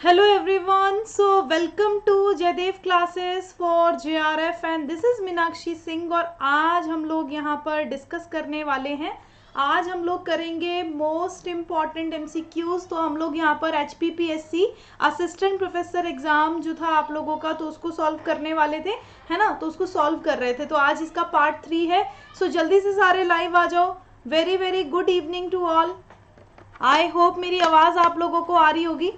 Hello everyone, so welcome to Jaydev classes for JRF and this is Meenakshi Singh. और आज हम लोग यहाँ पर डिस्कस करने वाले हैं। आज हम लोग करेंगे मोस्ट इम्पॉर्टेंट MCQs। तो हम लोग यहाँ पर HPPSC असिस्टेंट प्रोफेसर एग्जाम जो था आप लोगों का, तो उसको सॉल्व करने वाले थे, है ना। तो उसको सॉल्व कर रहे थे, तो आज इसका पार्ट 3 है। सो जल्दी से सारे लाइव आ जाओ। Very very good evening to all. I hope मेरी आवाज़ आप लोगों को आ रही होगी।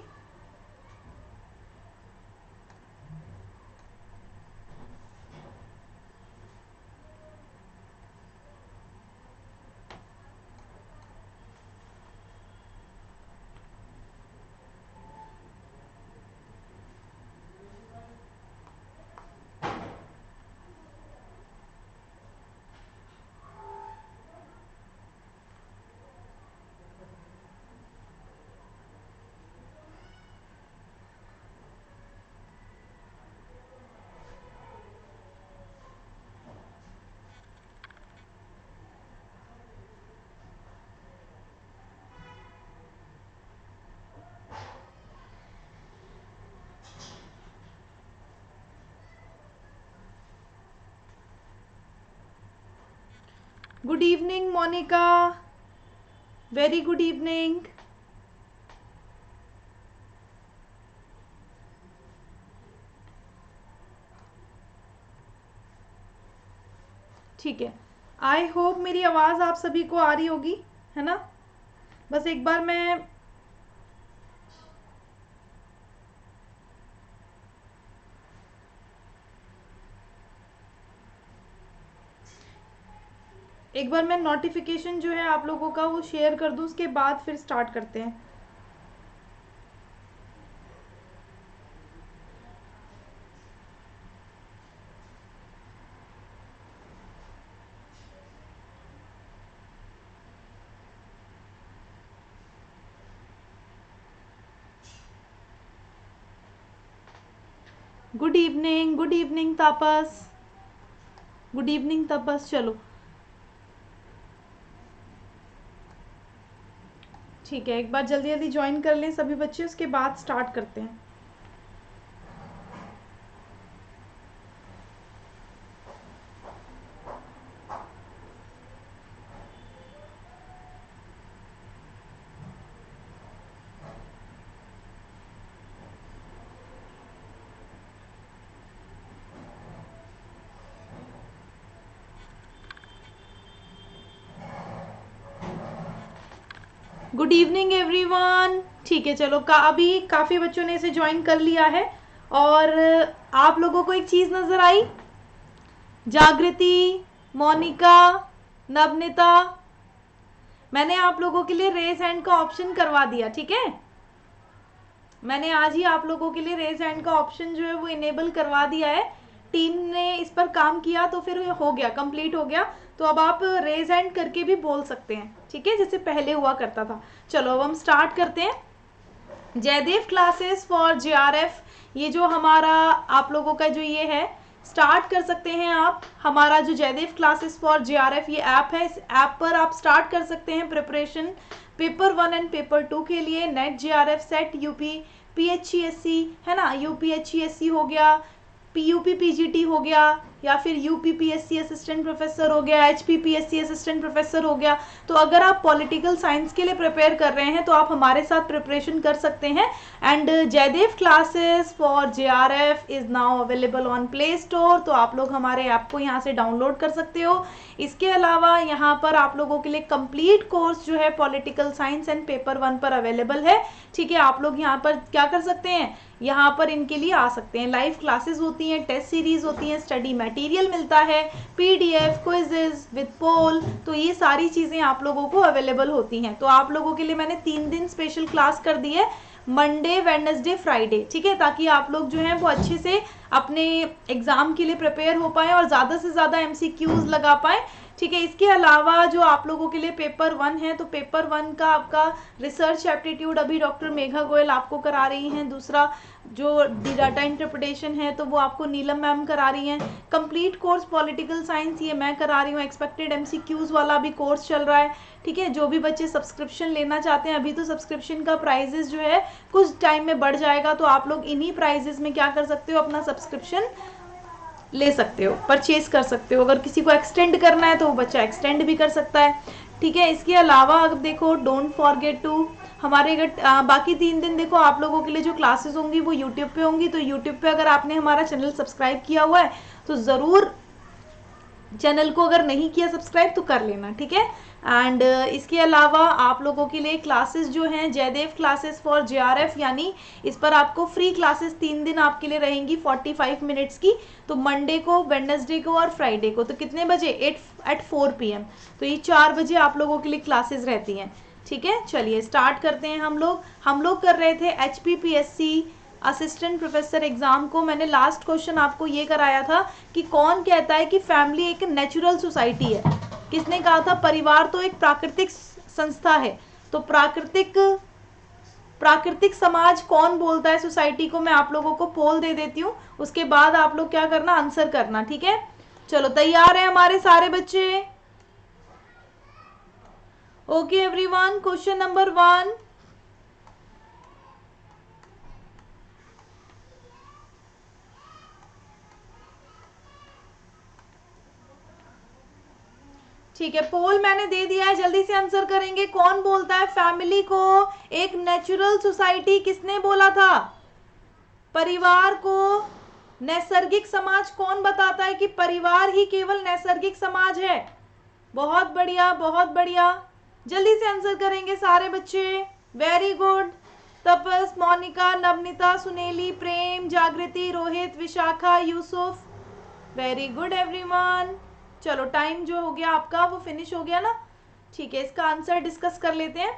Good evening Monika, very good evening. ठीक है, आई होप मेरी आवाज़ आप सभी को आ रही होगी, है ना। बस एक बार मैं नोटिफिकेशन जो है आप लोगों का वो शेयर कर दूँ, उसके बाद फिर स्टार्ट करते हैं। गुड इवनिंग तापस, गुड इवनिंग तापस। चलो ठीक है, एक बार जल्दी जल्दी ज्वाइन कर लें सभी बच्चे, उसके बाद स्टार्ट करते हैं। Good evening everyone. ठीक है, चलो अभी काफ़ी बच्चों ने इसे ज्वाइन कर लिया है। और आप लोगों को एक चीज़ नज़र आई, जागृति, मोनिका, नवनीता, मैंने आप लोगों के लिए रेज हैंड का ऑप्शन करवा दिया। ठीक है, मैंने आज ही आप लोगों के लिए रेज हैंड का ऑप्शन जो है वो इनेबल करवा दिया है। टीम ने इस पर काम किया तो फिर हो गया, कंप्लीट हो गया। तो अब आप रेज हैंड करके भी बोल सकते हैं, ठीक है, जैसे पहले हुआ करता था। चलो अब हम स्टार्ट करते हैं। जयदेव क्लासेस फॉर JRF, ये जो हमारा आप लोगों का जो ये है, स्टार्ट कर सकते हैं आप। हमारा जो जयदेव क्लासेस फॉर JRF ये ऐप है, इस ऐप पर आप स्टार्ट कर सकते हैं प्रिपरेशन पेपर 1 एंड पेपर 2 के लिए। Net JRF, set, UP PHESC, है ना, UPHESC हो गया, PUP PGT हो गया, या फिर UPPSC असिस्टेंट प्रोफेसर हो गया, HPPSC असिस्टेंट प्रोफेसर हो गया। तो अगर आप पॉलिटिकल साइंस के लिए प्रिपेयर कर रहे हैं तो आप हमारे साथ प्रिपरेशन कर सकते हैं। And Jaidev classes for JRF is now available on play store, तो आप लोग हमारे ऐप को यहाँ से डाउनलोड कर सकते हो। इसके अलावा यहाँ पर आप लोगों के लिए कंप्लीट कोर्स जो है पॉलिटिकल साइंस एंड पेपर 1 पर अवेलेबल है। ठीक है, आप लोग यहाँ पर क्या कर सकते हैं, यहाँ पर इनके लिए आ सकते हैं। लाइव क्लासेस होती हैं, टेस्ट सीरीज होती हैं, स्टडी मटेरियल मिलता है, PDF, क्विजेज विद पोल, तो ये सारी चीज़ें आप लोगों को अवेलेबल होती हैं। तो आप लोगों के लिए मैंने 3 दिन स्पेशल क्लास कर दी है, मंडे, वेडनेसडे, फ्राइडे, ठीक है, ताकि आप लोग जो हैं वो अच्छे से अपने एग्ज़ाम के लिए प्रिपेयर हो पाएँ और ज़्यादा से ज़्यादा MCQs लगा पाएँ। ठीक है। इसके अलावा जो आप लोगों के लिए पेपर 1 है, तो पेपर 1 का आपका रिसर्च एप्टीट्यूड अभी डॉक्टर मेघा गोयल आपको करा रही हैं। दूसरा जो डाटा इंटरप्रिटेशन है तो वो आपको नीलम मैम करा रही हैं। कंप्लीट कोर्स पॉलिटिकल साइंस ये मैं करा रही हूँ। एक्सपेक्टेड एमसीक्यूज वाला भी कोर्स चल रहा है, ठीक है। जो भी बच्चे सब्सक्रिप्शन लेना चाहते हैं, अभी तो सब्सक्रिप्शन का प्राइजेस जो है कुछ टाइम में बढ़ जाएगा, तो आप लोग इन्हीं प्राइजेस में क्या कर सकते हो, अपना सब्सक्रिप्शन ले सकते हो, परचेज कर सकते हो। अगर किसी को एक्सटेंड करना है तो वो बच्चा एक्सटेंड भी कर सकता है, ठीक है। इसके अलावा अब देखो, डोंट फॉरगेट टू हमारे बाकी 3 दिन देखो आप लोगों के लिए जो क्लासेस होंगी वो यूट्यूब पे होंगी। तो यूट्यूब पे अगर आपने हमारा चैनल सब्सक्राइब किया हुआ है तो ज़रूर चैनल को अगर नहीं किया सब्सक्राइब तो कर लेना, ठीक है। एंड इसके अलावा आप लोगों के लिए क्लासेस जो हैं, जयदेव क्लासेस फॉर जेआरएफ, यानी इस पर आपको फ्री क्लासेस 3 दिन आपके लिए रहेंगी 45 मिनट्स की। तो मंडे को, वेडनेसडे को और फ्राइडे को। तो कितने बजे? At 4 PM। तो ये 4 बजे आप लोगों के लिए क्लासेस रहती हैं, ठीक है। चलिए स्टार्ट करते हैं। हम लोग कर रहे थे HPPSC असिस्टेंट प्रोफेसर एग्जाम को। मैंने लास्ट क्वेश्चन आपको ये कराया था कि कौन कहता है कि फैमिली एक नेचुरल सोसाइटी है। किसने कहा था? परिवार तो एक प्राकृतिक संस्था है। तो प्राकृतिक समाज कौन बोलता है सोसाइटी को? मैं आप लोगों को पोल दे देती हूँ, उसके बाद आप लोग क्या करना, आंसर करना, ठीक है। चलो तैयार है हमारे सारे बच्चे? Okay everyone, question number 1। ठीक है, पोल मैंने दे दिया है, जल्दी से आंसर करेंगे। कौन बोलता है फैमिली को एक नेचुरल सोसाइटी? किसने बोला था? परिवार को नैसर्गिक समाज कौन बताता है कि परिवार ही केवल नैसर्गिक समाज है? बहुत बढ़िया, बहुत बढ़िया। जल्दी से आंसर करेंगे सारे बच्चे। Very good. Tapas, Monika, Navneeta, Suneli, Prem, Jagriti, Rohit, Vishakha, Yusuf. Very good everyone. चलो टाइम जो हो गया आपका वो फिनिश हो गया ना, ठीक है। इसका आंसर डिस्कस कर लेते हैं।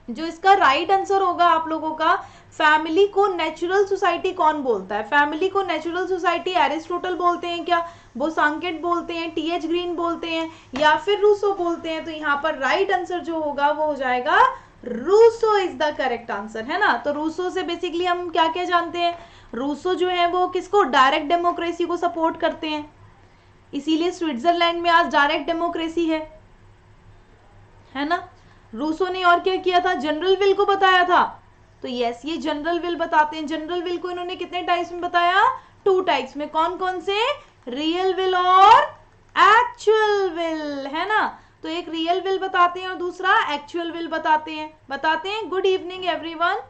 जो इसका राइट आंसर होगा आप लोगों का, फैमिली को नेचुरल सोसाइटी कौन बोलता है? फैमिली को नेचुरल सोसाइटी एरिस्टोटल बोलते हैं क्या, बोसांकेट बोलते हैं, TH ग्रीन बोलते हैं, या फिर रूसो बोलते हैं? तो यहाँ पर राइट आंसर जो होगा वो हो जाएगा Rousseau is the correct answer, है ना। तो रूसो से बेसिकली हम क्या क्या जानते हैं? रूसो जो है वो किसको, डायरेक्ट डेमोक्रेसी को सपोर्ट करते हैं, इसीलिए स्विट्जरलैंड में आज डायरेक्ट डेमोक्रेसी है ना। रूसो ने और क्या किया था? जनरल विल को बताया था। तो यस, ये जनरल विल बताते हैं। जनरल विल को इन्होंने कितने टाइप्स में बताया? 2 टाइप्स में। कौन कौन से? रियल विल और एक्चुअल विल, है ना। तो एक रियल विल बताते हैं और दूसरा एक्चुअल विल बताते हैं। Good evening everyone.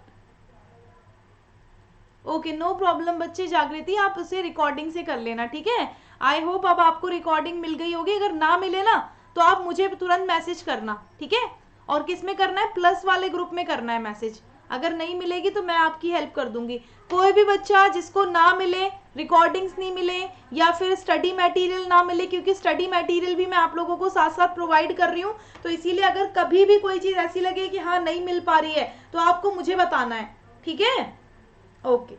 Okay, no problem बच्चे। जागृति आप उसे रिकॉर्डिंग से कर लेना, ठीक है। आई होप अब आपको रिकॉर्डिंग मिल गई होगी। अगर ना मिले ना तो आप मुझे तुरंत मैसेज करना, ठीक है। और किस में करना है? प्लस वाले ग्रुप में करना है मैसेज। अगर नहीं मिलेगी तो मैं आपकी हेल्प कर दूंगी। कोई भी बच्चा जिसको ना मिले, रिकॉर्डिंग्स नहीं मिले या फिर स्टडी मटेरियल ना मिले, क्योंकि स्टडी मटेरियल भी मैं आप लोगों को साथ साथ प्रोवाइड कर रही हूँ, तो इसीलिए अगर कभी भी कोई चीज़ ऐसी लगे कि हाँ नहीं मिल पा रही है तो आपको मुझे बताना है, ठीक है। ओके,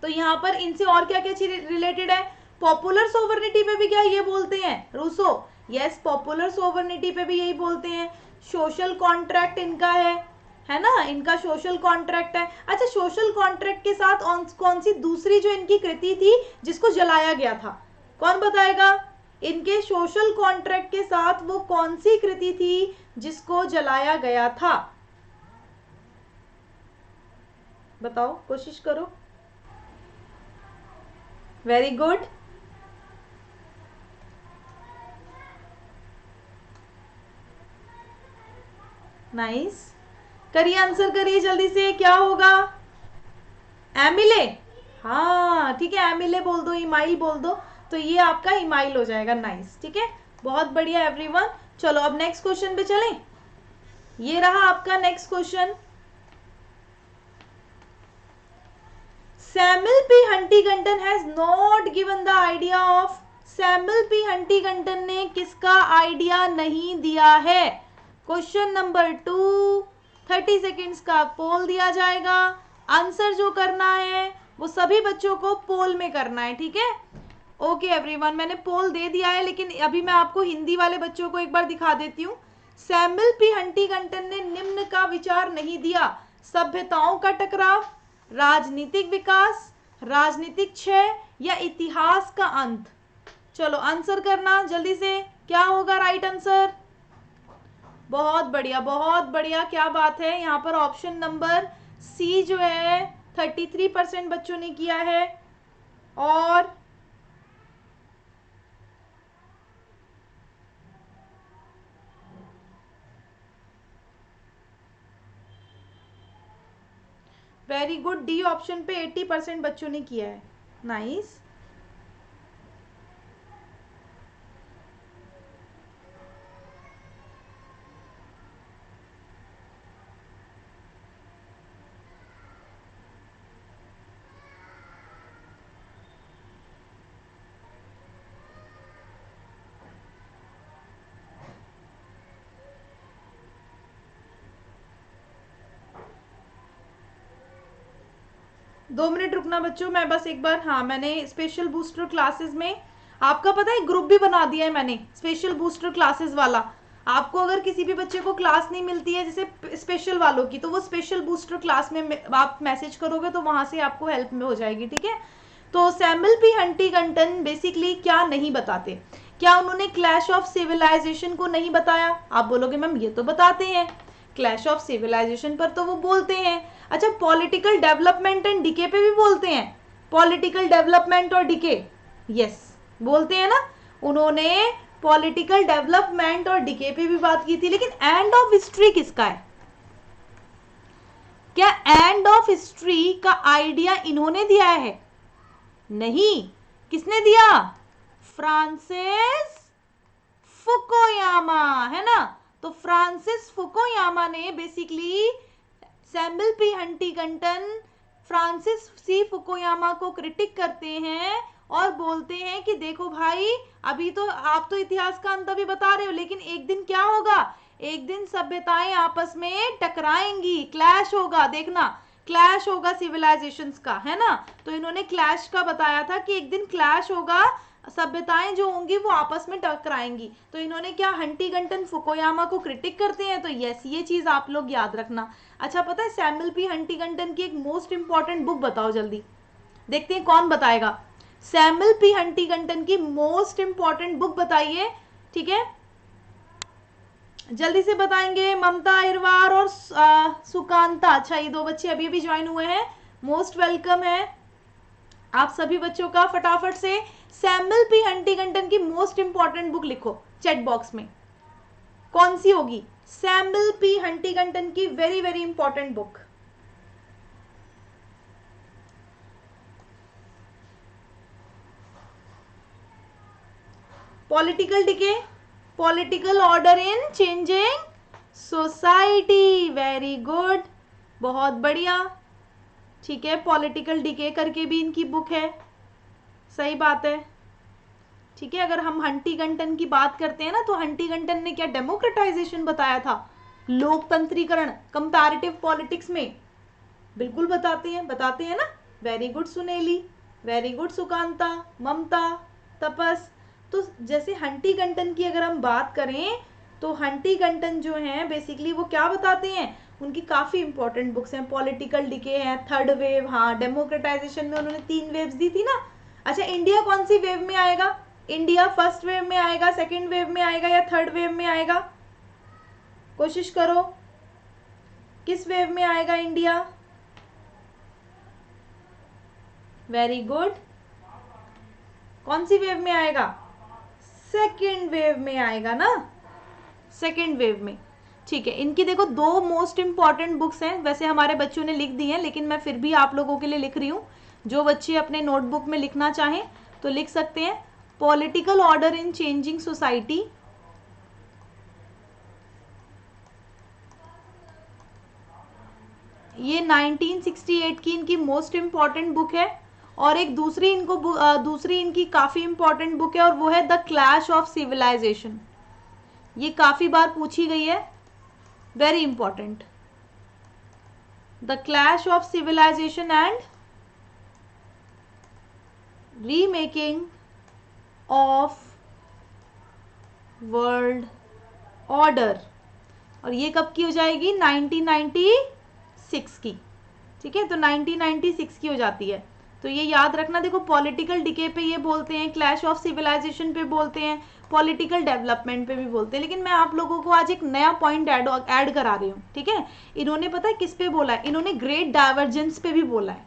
तो यहाँ पर इनसे और क्या क्या चीज रिलेटेड है? पॉपुलर सोवर्निटी पे भी क्या ये बोलते हैं रूसो? यस, पॉपुलर सोवर्निटी पे भी यही बोलते हैं। सोशल कॉन्ट्रैक्ट इनका है ना, इनका सोशल कॉन्ट्रैक्ट है। अच्छा, सोशल कॉन्ट्रैक्ट के साथ कौन सी दूसरी जो इनकी कृति थी जिसको जलाया गया था? कौन बताएगा? इनके सोशल कॉन्ट्रैक्ट के साथ वो कौन सी कृति थी जिसको जलाया गया था? बताओ, कोशिश करो। Very good. नाइस, करिए, आंसर करिए जल्दी से। क्या होगा? एमिले। हाँ ठीक है, एमिले बोल दो, इमाइल बोल दो, तो ये आपका इमाइल हो जाएगा। नाइस, ठीक है, बहुत बढ़िया एवरीवन। चलो अब नेक्स्ट क्वेश्चन पे चलें। ये रहा आपका next question. Samuel P Huntington has not given the idea of. Samuel P Huntington ने किसका आइडिया नहीं दिया है? Question number 2। 30 सेकेंड्स का पोल दिया जाएगा। आंसर जो करना है वो सभी बच्चों को पोल में करना है, ठीक है। ओके एवरीवन, मैंने पोल दे दिया है, लेकिन अभी मैं आपको हिंदी वाले बच्चों को एक बार दिखा देती हूँ। सैमुअल पी हंटिंगटन ने निम्न का विचार नहीं दिया: सभ्यताओं का टकराव, राजनीतिक विकास, राजनीतिक क्षय या इतिहास का अंत। चलो आंसर करना जल्दी से, क्या होगा राइट आंसर? बहुत बढ़िया, बहुत बढ़िया, क्या बात है। यहाँ पर ऑप्शन नंबर सी जो है 33% बच्चों ने किया है, और वेरी गुड, डी ऑप्शन पे 80% बच्चों ने किया है। नाइस। दो मिनट रुकना बच्चों, मैं बस एक बार, हाँ मैंने स्पेशल बूस्टर क्लासेस में आपका पता है ग्रुप भी बना दिया है मैंने, स्पेशल बूस्टर क्लासेस वाला। आपको अगर किसी भी बच्चे को क्लास नहीं मिलती है जैसे स्पेशल वालों की, तो वो स्पेशल बूस्टर क्लास में आप मैसेज करोगे तो वहां से आपको हेल्प में हो जाएगी, ठीक है। तो सैमुअल पी हंटिंगटन बेसिकली क्या नहीं बताते? क्या उन्होंने क्लैश ऑफ सिविलाइजेशन को नहीं बताया? आप बोलोगे मैम ये तो बताते हैं, क्लैश ऑफ सिविलाइजेशन पर तो वो बोलते हैं। अच्छा, पॉलिटिकल डेवलपमेंट एंड डिके पे भी बोलते हैं? पॉलिटिकल डेवलपमेंट और डिके, यस बोलते हैं ना। उन्होंने पॉलिटिकल डेवलपमेंट और डिके पे भी बात की थी, लेकिन एंड ऑफ हिस्ट्री किसका है? क्या एंड ऑफ हिस्ट्री का आइडिया इन्होंने दिया है? नहीं, किसने दिया? फ्रांसिस फुकुयामा, है ना। तो फ्रांसिस फुकुयामा ने basically Samuel P Huntington, Francis C Fukuyama को क्रिटिक करते हैं और बोलते हैं कि देखो भाई, अभी तो आप तो इतिहास का अंत अभी बता रहे हो, लेकिन एक दिन क्या होगा, एक दिन सभ्यताएं आपस में टकराएंगी, क्लैश होगा, देखना क्लैश होगा सिविलाइजेशंस का, है ना। तो इन्होंने क्लैश का बताया था कि एक दिन क्लैश होगा, सभ्यताएं जो होंगी वो आपस में टकराएंगी। तो इन्होंने क्या, हंटिंगटन फुकुयामा को क्रिटिक करते हैं, तो यस ये चीज आप लोग याद रखना। अच्छा, पता है सैमुअल पी हंटिंगटन की एक मोस्ट इंपॉर्टेंट बुक बताओ जल्दी, देखते हैं कौन बताएगा। सैमुअल पी हंटिंगटन की मोस्ट इंपॉर्टेंट बुक बताइए, ठीक है, जल्दी से बताएंगे। ममता अहिरवार और सुकांता, अच्छा ये दो बच्चे अभी अभी ज्वाइन हुए हैं, मोस्ट वेलकम है आप सभी बच्चों का। फटाफट से सैमुअल पी हंटिंगटन की मोस्ट इंपॉर्टेंट बुक लिखो चैट बॉक्स में, कौन सी होगी? सैमुअल पी हंटिंगटन की very very important book. Political decay, political order in changing society, very good, बहुत बढ़िया, ठीक है। पॉलिटिकल डिके करके भी इनकी बुक है, सही बात है, ठीक है। अगर हम हंटिंगटन की बात करते हैं ना, तो हंटिंगटन ने क्या डेमोक्रेटाइजेशन बताया था, लोकतंत्रीकरण कंपैरेटिव पॉलिटिक्स में, बिल्कुल बताते हैं ना। Very good Suneli, very good Sukanta, Mamata, Tapas. तो जैसे हंटिंगटन की अगर हम बात करें, तो हंटिंगटन जो है बेसिकली वो क्या बताते हैं, उनकी काफी इंपॉर्टेंट बुक्स हैं। पॉलिटिकल डिके है, थर्ड वेव, हाँ डेमोक्रेटाइजेशन में उन्होंने 3 वेव्स दी थी ना। अच्छा, इंडिया कौन सी वेव में आएगा? इंडिया फर्स्ट वेव में आएगा, सेकेंड वेव में आएगा, या थर्ड वेव में आएगा? कोशिश करो, किस वेव में आएगा इंडिया? वेरी गुड, कौन सी वेव में आएगा? सेकेंड वेव में आएगा ना, सेकेंड वेव में, ठीक है। इनकी देखो दो मोस्ट इंपॉर्टेंट बुक्स हैं, वैसे हमारे बच्चों ने लिख दी हैं, लेकिन मैं फिर भी आप लोगों के लिए लिख रही हूँ। जो बच्चे अपने नोटबुक में लिखना चाहें तो लिख सकते हैं। Political order in changing society, ये 1968 की इनकी मोस्ट इंपॉर्टेंट बुक है। और एक दूसरी दूसरी इनकी काफी इंपॉर्टेंट बुक है, और वो है द क्लैश ऑफ सिविलाइजेशन। ये काफी बार पूछी गई है, very important, the clash of civilization and remaking of world order, और ये कब की हो जाएगी? 1996 की। ठीक है, तो 1996 की हो जाती है। तो ये याद रखना। देखो पॉलिटिकल डिके पे ये बोलते हैं, क्लैश ऑफ सिविलाइजेशन पे बोलते हैं, पॉलिटिकल डेवलपमेंट पे भी बोलते हैं, लेकिन मैं आप लोगों को आज एक नया पॉइंट ऐड करा रही हूँ। ठीक है, इन्होंने पता है किस पे बोला है? इन्होंने ग्रेट डाइवर्जेंस पे भी बोला है।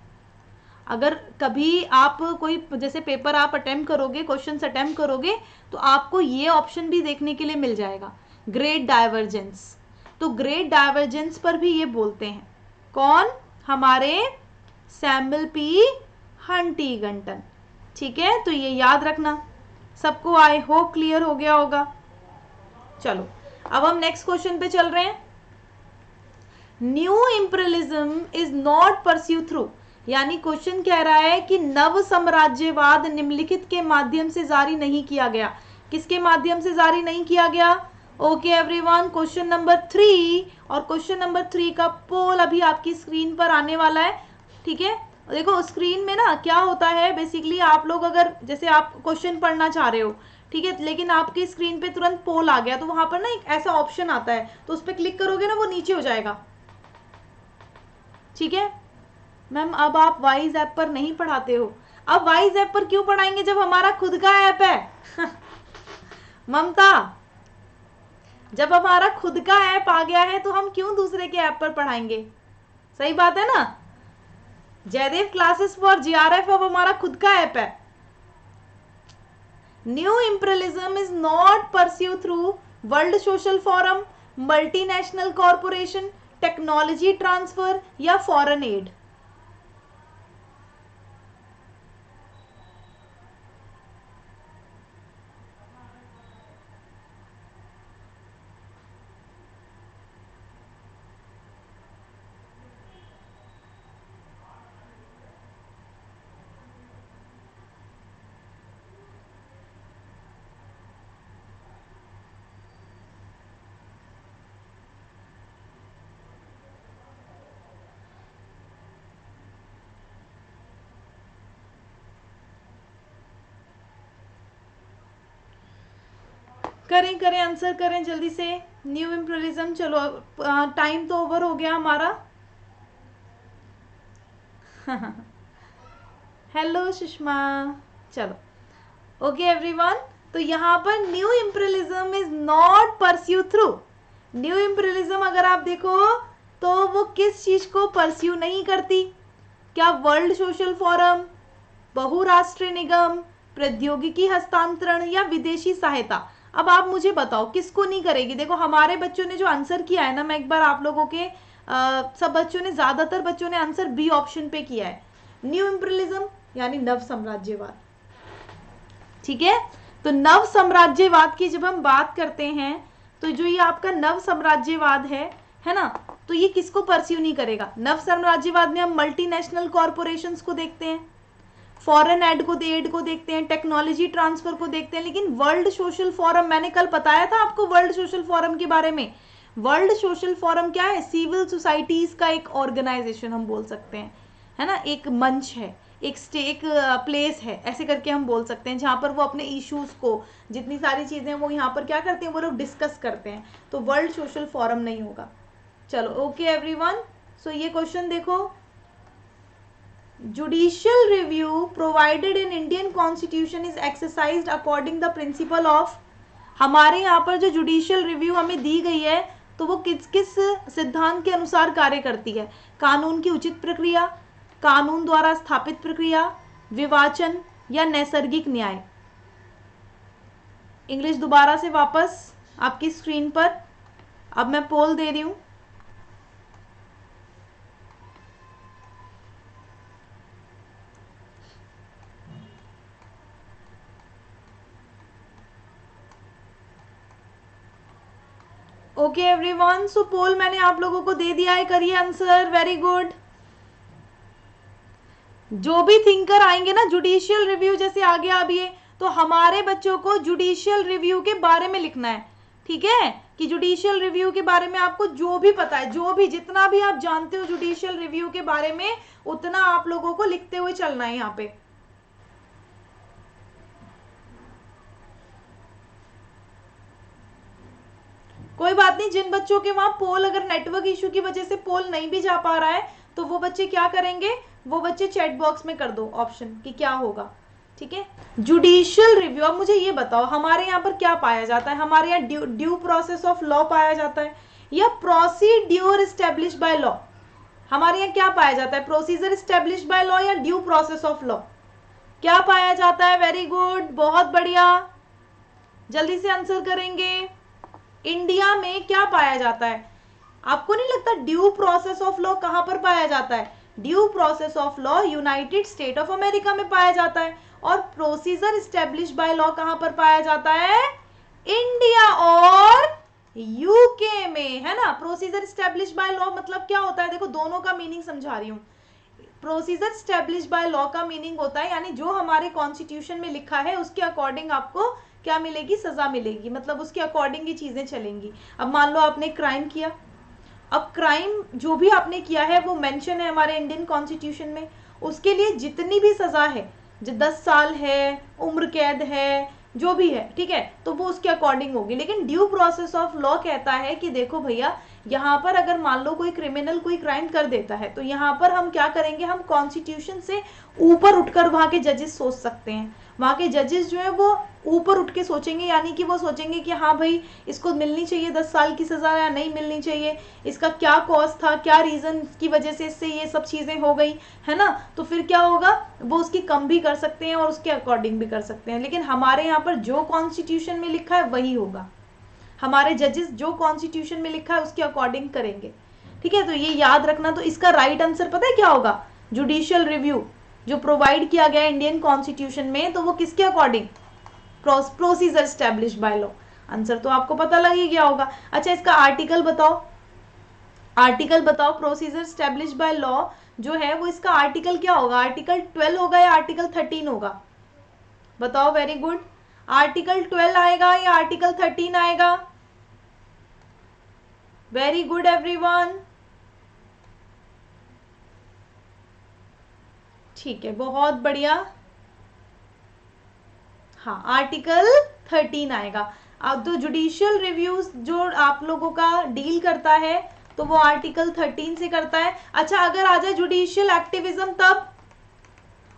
अगर कभी आप कोई जैसे पेपर आप अटेम्प्ट करोगे, क्वेश्चंस अटेम्प्ट करोगे, तो आपको ये ऑप्शन भी देखने के लिए मिल जाएगा, ग्रेट डाइवर्जेंस। तो ग्रेट डाइवर्जेंस पर भी ये बोलते हैं। कौन? हमारे सैमुअल पी हंटिंगटन। ठीक है, तो ये याद रखना। सबको आई होप क्लियर हो गया होगा। चलो अब हम नेक्स्ट क्वेश्चन पे चल रहे हैं। New imperialism is not pursue through, यानी क्वेश्चन कह रहा है कि नव साम्राज्यवाद निम्नलिखित के माध्यम से जारी नहीं किया गया। किसके माध्यम से जारी नहीं किया गया? ओके एवरीवन, क्वेश्चन नंबर 3, और क्वेश्चन नंबर 3 का पोल अभी आपकी स्क्रीन पर आने वाला है। ठीक है, देखो स्क्रीन में ना क्या होता है, बेसिकली आप लोग अगर जैसे आप क्वेश्चन पढ़ना चाह रहे हो, ठीक है, लेकिन आपकी स्क्रीन पे तुरंत पोल आ गया, तो वहां पर ना एक ऐसा ऑप्शन आता है, तो उस पर क्लिक करोगे ना, वो नीचे हो जाएगा। ठीक है मैम, अब आप वाइज ऐप पर नहीं पढ़ाते हो। अब वाइज ऐप पर क्यों पढ़ाएंगे जब हमारा खुद का ऐप है? ममता, जब हमारा खुद का ऐप आ गया है तो हम क्यों दूसरे के ऐप पर पढ़ाएंगे? सही बात है ना? जयदेव क्लासेस फॉर जीआरएफ अब हमारा खुद का ऐप है। New imperialism is not pursue through world social forum, multinational corporation, technology transfer या फॉरेन एड। करें करें, आंसर करें जल्दी से। न्यू इंपीरियलिज्म, चलो टाइम तो ओवर हो गया हमारा। हेलो सुषमा, चलो ओके एवरीवन। तो यहाँ पर new imperialism is not pursue through, new imperialism अगर आप देखो तो वो किस चीज को परस्यू नहीं करती? क्या वर्ल्ड सोशल फोरम, बहुराष्ट्रीय निगम, प्रौद्योगिकी हस्तांतरण या विदेशी सहायता? अब आप मुझे बताओ किसको नहीं करेगी? देखो हमारे बच्चों ने जो आंसर किया है ना, मैं एक बार आप लोगों के सब बच्चों ने, ज्यादातर बच्चों ने आंसर बी ऑप्शन पे किया है, न्यू इंपीरियलिज्म यानी नव साम्राज्यवाद। ठीक है, तो नव साम्राज्यवाद की जब हम बात करते हैं, तो जो ये आपका नव साम्राज्यवाद है ना, तो ये किसको परस्यू नहीं करेगा? नव साम्राज्यवाद में हम मल्टीनेशनल कॉरपोरेशंस को देखते हैं, फॉरेन एड को देखते हैं, टेक्नोलॉजी ट्रांसफर को देखते हैं, लेकिन वर्ल्ड सोशल फोरम, मैंने कल बताया था आपको वर्ल्ड सोशल फोरम के बारे में। वर्ल्ड सोशल फोरम क्या है? सिविल सोसाइटीज का एक ऑर्गेनाइजेशन हम बोल सकते हैं, है ना, एक मंच है, एक प्लेस है, ऐसे करके हम बोल सकते हैं, जहां पर वो अपने इश्यूज को, जितनी सारी चीजें वो यहाँ पर क्या करते हैं, वो लोग डिस्कस करते हैं। तो वर्ल्ड सोशल फोरम नहीं होगा। चलो ओके एवरीवन, सो ये क्वेश्चन देखो, judicial review provided in Indian constitution is exercised according the principle of, हमारे यहाँ पर जो जुडिशियल रिव्यू हमें दी गई है, तो वो किस किस सिद्धांत के अनुसार कार्य करती है? कानून की उचित प्रक्रिया, कानून द्वारा स्थापित प्रक्रिया, विवाचन या नैसर्गिक न्याय। इंग्लिश दोबारा से वापस आपकी स्क्रीन पर, अब मैं पोल दे रही हूं। ओके एवरीवन, सो पोल मैंने आप लोगों को दे दिया है, करिए आंसर। Very good. जो भी थिंकर आएंगे ना, जुडिशियल रिव्यू जैसे आ गया अब ये, तो हमारे बच्चों को जुडिशियल रिव्यू के बारे में लिखना है। ठीक है, कि जुडिशियल रिव्यू के बारे में आपको जो भी पता है, जो भी जितना भी आप जानते हो जुडिशियल रिव्यू के बारे में, उतना आप लोगों को लिखते हुए चलना है यहाँ पे। कोई बात नहीं, जिन बच्चों के वहां पोल अगर नेटवर्क इशू की वजह से पोल नहीं भी जा पा रहा है तो वो बच्चे क्या करेंगे, वो बच्चे चैट बॉक्स में कर दो ऑप्शन कि क्या होगा, ठीक है। जुडिशियल रिव्यू, अब मुझे ये बताओ हमारे यहाँ पर क्या पाया जाता है, हमारे यहाँ ड्यू प्रोसेस ऑफ लॉ पाया जाता है या प्रोसीड्यूर स्टेब्लिश बाय लॉ, हमारे यहाँ क्या पाया जाता है, प्रोसीजर स्टेब्लिश बाय लॉ या ड्यू प्रोसेस ऑफ लॉ, क्या पाया जाता है। वेरी गुड, बहुत बढ़िया, जल्दी से आंसर करेंगे। इंडिया में क्या पाया जाता है, आपको नहीं लगता ड्यू प्रोसेस ऑफ लॉ कहां पर पाया जाता है, due process of law United state of America में पाया जाता है, और प्रोसीजर स्टेब्लिश बाय लॉ कहां पर पाया जाता है, इंडिया और यूके में, है ना। प्रोसीजर स्टेब्लिश बाय लॉ मतलब क्या होता है, देखो दोनों का मीनिंग समझा रही हूं। प्रोसीजर स्टेब्लिश बाय लॉ का मीनिंग होता है यानी जो हमारे कॉन्स्टिट्यूशन में लिखा है उसके अकॉर्डिंग आपको क्या मिलेगी, सजा मिलेगी, मतलब उसके अकॉर्डिंग ही चीजें चलेंगी। अब मान लो आपने क्राइम किया, अब क्राइम जो भी आपने किया है वो मेंशन है हमारे इंडियन कॉन्स्टिट्यूशन में, उसके लिए जितनी भी सजा है, जो 10 साल है, उम्र कैद है, जो भी है, ठीक है, तो वो उसके अकॉर्डिंग होगी। लेकिन ड्यू प्रोसेस ऑफ लॉ कहता है कि देखो भैया, यहाँ पर अगर मान लो कोई क्रिमिनल कोई क्राइम कर देता है तो यहाँ पर हम क्या करेंगे, हम कॉन्स्टिट्यूशन से ऊपर उठकर वहां के जजेस सोच सकते हैं, वहां के जजेस जो है वो ऊपर उठ के सोचेंगे, यानी कि वो सोचेंगे कि हाँ भाई इसको मिलनी चाहिए 10 साल की सजा या नहीं मिलनी चाहिए, इसका क्या कॉज था, क्या रीजन की वजह से इससे ये सब चीजें हो गई, है ना। तो फिर क्या होगा, वो उसकी कम भी कर सकते हैं और उसके अकॉर्डिंग भी कर सकते हैं। लेकिन हमारे यहाँ पर जो कॉन्स्टिट्यूशन में लिखा है वही होगा, हमारे जजेस जो कॉन्स्टिट्यूशन में लिखा है उसके अकॉर्डिंग करेंगे, ठीक है। तो ये याद रखना। तो इसका राइट आंसर पता है क्या होगा, जुडिशियल रिव्यू जो प्रोवाइड किया गया इंडियन कॉन्स्टिट्यूशन में, तो वो किसके according, procedure establish by law. Answer तो आपको पता लग ही गया होगा। अच्छा इसका आर्टिकल बताओ, आर्टिकल बताओ, प्रोसीजर स्टैब्लिश बाय लॉ जो है वो इसका आर्टिकल क्या होगा, आर्टिकल 12 होगा या आर्टिकल 13 होगा, बताओ। वेरी गुड, आर्टिकल 12 आएगा या आर्टिकल 13 आएगा, वेरी गुड एवरीवन, ठीक है, बहुत बढ़िया, हाँ आर्टिकल 13 आएगा। अब तो जुडिशियल रिव्यूज जो आप लोगों का डील करता है तो वो आर्टिकल 13 से करता है। अच्छा अगर आ जाए जुडिशियल एक्टिविज्म तब,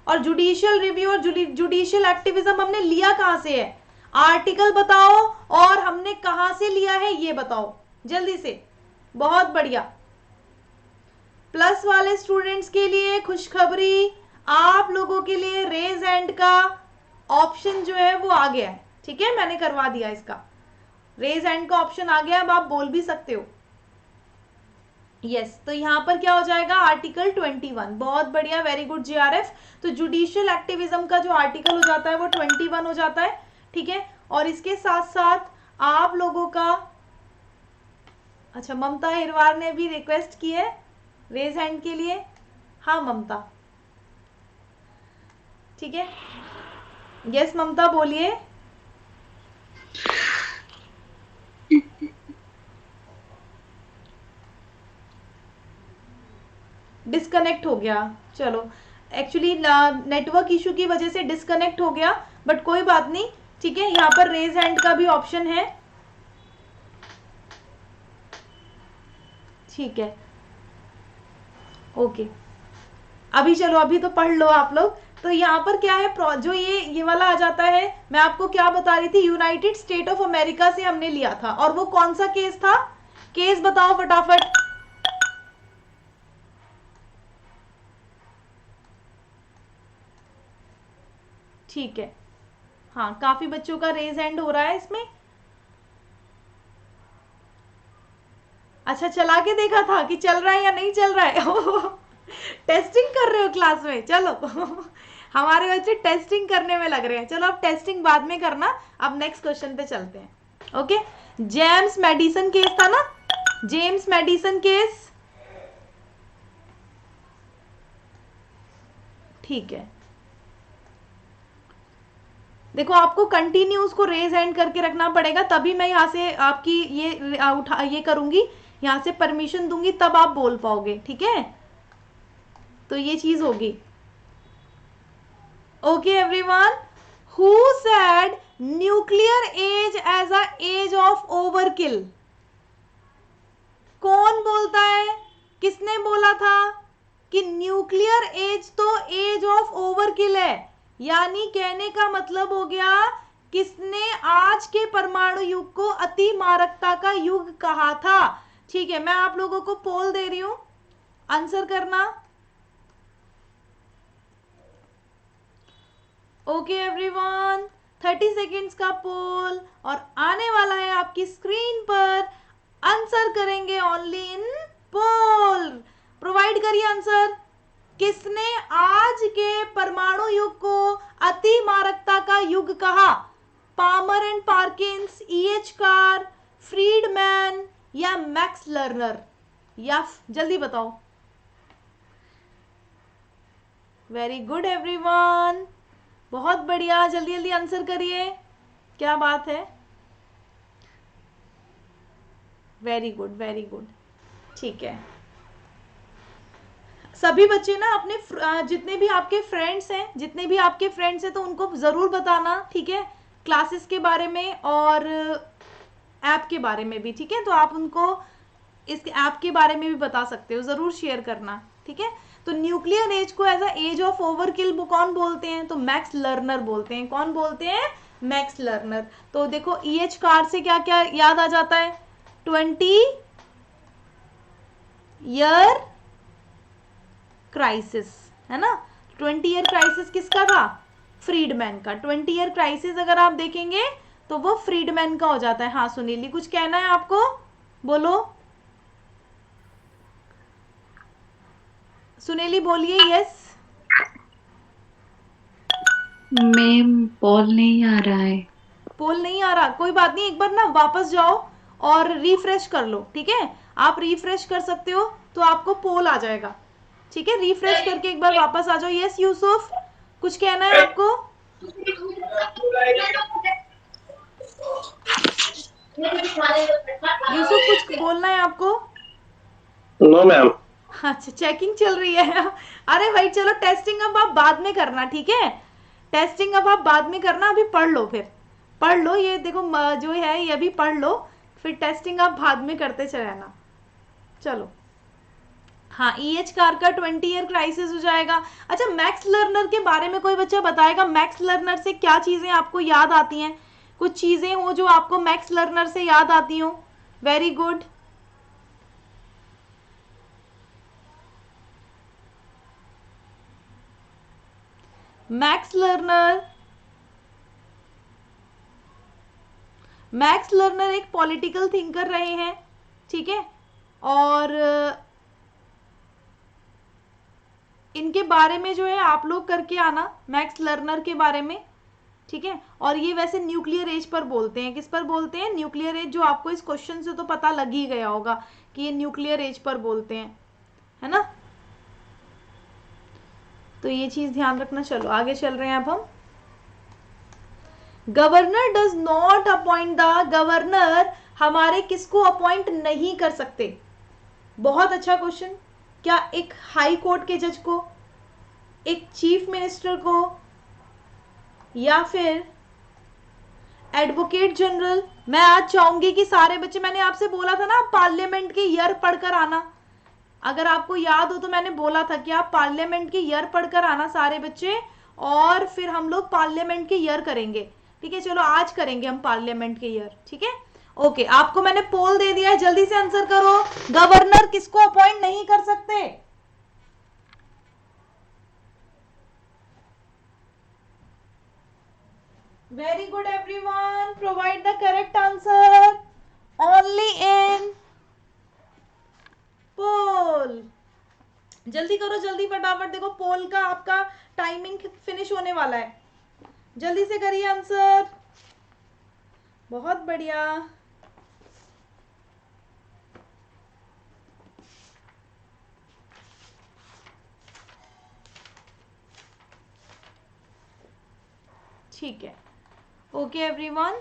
और जुडिशियल रिव्यू और जुडिशियल एक्टिविज्म हमने लिया कहां से है, आर्टिकल बताओ और हमने कहां से लिया है ये बताओ जल्दी से। बहुत बढ़िया, प्लस वाले स्टूडेंट्स के लिए खुशखबरी, आप लोगों के लिए रेज हैंड का ऑप्शन जो है वो आ गया है, ठीक है, मैंने करवा दिया इसका, रेज हैंड का ऑप्शन आ गया, अब आप बोल भी सकते हो यस। तो यहां पर क्या हो जाएगा, आर्टिकल 21, बहुत बढ़िया, वेरी गुड जीआरएफ। तो जुडिशियल एक्टिविज्म का जो आर्टिकल हो जाता है वो 21 हो जाता है, ठीक है। और इसके साथ साथ आप लोगों का, अच्छा ममता हिरवार ने भी रिक्वेस्ट की है रेज हैंड के लिए, हाँ ममता, ठीक है, यस ममता बोलिए। डिस्कनेक्ट हो गया, चलो एक्चुअली नेटवर्क इशू की वजह से डिस्कनेक्ट हो गया, बट कोई बात नहीं, ठीक है। यहाँ पर रेज हैंड का भी ऑप्शन है, ठीक है, ओके। अभी चलो अभी तो पढ़ लो आप लोग। तो यहाँ पर क्या है, जो ये वाला आ जाता है, मैं आपको क्या बता रही थी, यूनाइटेड स्टेट ऑफ अमेरिका से हमने लिया था, और वो कौन सा केस था, केस बताओ फटाफट। ठीक है, हाँ काफी बच्चों का रेज हैंड हो रहा है इसमें। अच्छा चला के देखा था कि चल रहा है या नहीं चल रहा है टेस्टिंग कर रहे हो क्लास में, चलो हमारे बच्चे टेस्टिंग करने में लग रहे हैं। चलो अब टेस्टिंग बाद में करना, अब नेक्स्ट क्वेश्चन पे चलते हैं। ओके, जेम्स मेडिसन केस था ना, जेम्स मेडिसन केस, ठीक है। देखो आपको कंटिन्यू उसको रेज हैंड करके रखना पड़ेगा, तभी मैं यहाँ से आपकी ये करूंगी, यहाँ से परमिशन दूंगी, तब आप बोल पाओगे, ठीक है। तो ये चीज होगी। Okay everyone, who said nuclear age as a age of overkill, कौन बोलता है, किसने बोला था कि न्यूक्लियर एज तो एज ऑफ ओवरकिल है, यानी कहने का मतलब हो गया किसने आज के परमाणु युग को अति मारकता का युग कहा था। ठीक है, मैं आप लोगों को पोल दे रही हूं, आंसर करना। ओके एवरीवन, 30 सेकेंड्स का पोल और आने वाला है आपकी स्क्रीन पर। आंसर करेंगे ओनली इन पोल। प्रोवाइड करिए आंसर। किसने आज के परमाणु युग को अति मारकता का युग कहा? Palmer and Perkins, E.H. Carr, Friedman या मैक्स लर्नर? या जल्दी बताओ। वेरी गुड एवरीवन, बहुत बढ़िया, जल्दी जल्दी आंसर करिए, क्या बात है, वेरी गुड वेरी गुड। ठीक है, सभी बच्चे ना अपने जितने भी आपके फ्रेंड्स हैं तो उनको जरूर बताना, ठीक है, क्लासेस के बारे में और ऐप के बारे में भी, ठीक है। तो आप उनको इस ऐप के बारे में भी बता सकते हो, जरूर शेयर करना, ठीक है। तो न्यूक्लियर एज को as a age of overkill कौन बोलते हैं? तो मैक्स लर्नर बोलते हैं। कौन बोलते हैं? Max learner. तो देखो E.H. कार से क्या क्या याद आ जाता है? 20 ईयर क्राइसिस, है ना। 20 ईयर क्राइसिस किसका था? फ्रीडमैन का। 20 ईयर क्राइसिस अगर आप देखेंगे तो वो फ्रीडमैन का हो जाता है। हाँ सुनीली, कुछ कहना है आपको? बोलो सुनीली, बोलिए। यस मैम, पोल नहीं आ रहा है। पोल नहीं आ रहा, कोई बात नहीं, एक बार ना वापस जाओ और रिफ्रेश कर लो, ठीक है। आप रिफ्रेश कर सकते हो तो आपको पोल आ जाएगा, ठीक है। रिफ्रेश करके एक बार वापस आ जाओ। यस यूसुफ, कुछ कहना है आपको? यूसुफ कुछ बोलना है आपको? No ma'am. अच्छा, चेकिंग चल रही है। अरे भाई चलो, टेस्टिंग अब आप बाद में करना, ठीक है। टेस्टिंग अब आप बाद में करना, अभी पढ़ लो, फिर पढ़ लो, ये देखो जो है ये अभी पढ़ लो, फिर टेस्टिंग आप बाद में करते चले आना। चलो, हाँ E.H. कार का 20 ईयर क्राइसिस हो जाएगा। अच्छा, मैक्स लर्नर के बारे में कोई बच्चा बताएगा, मैक्स लर्नर से क्या चीजें आपको याद आती हैं? कुछ चीजें हो जो आपको मैक्स लर्नर से याद आती हो? Very good. मैक्स लर्नर एक पॉलिटिकल थिंकर रहे हैं, ठीक है। और इनके बारे में जो है आप लोग करके आना, मैक्स लर्नर के बारे में, ठीक है। और ये वैसे न्यूक्लियर एज पर बोलते हैं। किस पर बोलते हैं? न्यूक्लियर एज, जो आपको इस क्वेश्चन से तो पता लग ही गया होगा कि ये न्यूक्लियर एज पर बोलते हैं, है ना। तो ये चीज ध्यान रखना। चलो आगे चल रहे हैं अब हम। Governor does not appoint the, governor हमारे किसको अपॉइंट नहीं कर सकते? बहुत अच्छा क्वेश्चन। क्या एक हाई कोर्ट के जज को, एक चीफ मिनिस्टर को, या फिर एडवोकेट जनरल? मैं आज चाहूंगी कि सारे बच्चे, मैंने आपसे बोला था ना आप पार्लियामेंट के ईयर पढ़कर आना, अगर आपको याद हो तो मैंने बोला था कि आप पार्लियामेंट के ईयर पढ़कर आना सारे बच्चे, और फिर हम लोग पार्लियामेंट के ईयर करेंगे, ठीक है। चलो आज करेंगे हम पार्लियामेंट के ईयर, ठीक है। ओके, आपको मैंने पोल दे दिया है, जल्दी से आंसर करो। गवर्नर किसको अपॉइंट नहीं कर सकते? Very good everyone, provide the correct answer only in poll. जल्दी करो, जल्दी फटाफट, देखो पोल का आपका टाइमिंग फिनिश होने वाला है, जल्दी से करिए आंसर। बहुत बढ़िया। ठीक है, ओके एवरीवन,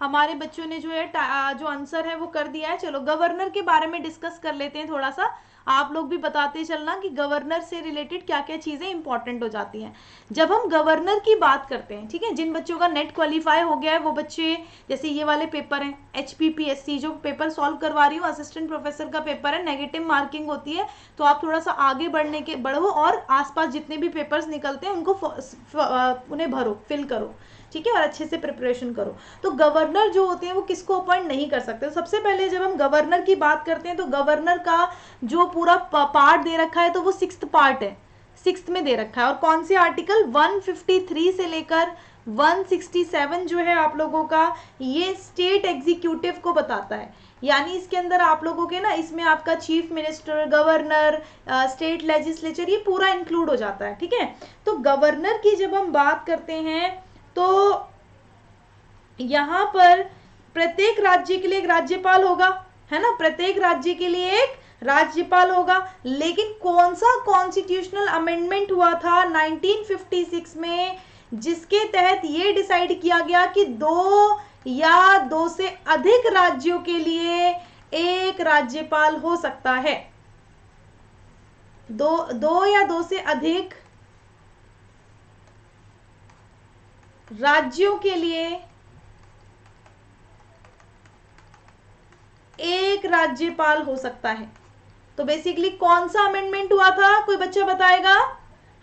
हमारे बच्चों ने जो है जो आंसर है वो कर दिया है। चलो गवर्नर के बारे में डिस्कस कर लेते हैं थोड़ा सा। आप लोग भी बताते चलना कि गवर्नर से रिलेटेड क्या क्या चीज़ें इंपॉर्टेंट हो जाती हैं जब हम गवर्नर की बात करते हैं, ठीक है। जिन बच्चों का नेट क्वालिफाई हो गया है वो बच्चे, जैसे ये वाले पेपर हैं HPPSC जो पेपर सॉल्व करवा रही हूँ, असिस्टेंट प्रोफेसर का पेपर है, नेगेटिव मार्किंग होती है, तो आप थोड़ा सा आगे बढ़ो और आसपास जितने भी पेपर्स निकलते हैं उनको उन्हें भरो, फिल करो, ठीक है, और अच्छे से प्रिपरेशन करो। तो गवर्नर जो होते हैं वो किसको अपॉइंट नहीं कर सकते। तो सबसे पहले जब हम गवर्नर की बात करते हैं तो गवर्नर का जो पूरा पार्ट दे रखा है तो वो 6th पार्ट है, 6th में दे रखा है। और कौन से आर्टिकल 153 से लेकर 167 जो है आप लोगों का, ये स्टेट एग्जीक्यूटिव को बताता है। यानी इसके अंदर आप लोगों के ना, इसमें आपका chief minister, governor, state legislature, ये पूरा इंक्लूड हो जाता है, ठीक है। तो गवर्नर की जब हम बात करते हैं तो यहां पर प्रत्येक राज्य के लिए एक राज्यपाल होगा, है ना, प्रत्येक राज्य के लिए एक राज्यपाल होगा। लेकिन कौन सा कॉन्स्टिट्यूशनल अमेंडमेंट हुआ था 1956 में, जिसके तहत ये डिसाइड किया गया कि 2 या 2 से अधिक राज्यों के लिए एक राज्यपाल हो सकता है। 2 या 2 से अधिक राज्यों के लिए एक राज्यपाल हो सकता है। तो बेसिकली कौन सा अमेंडमेंट हुआ था, कोई बच्चा बताएगा?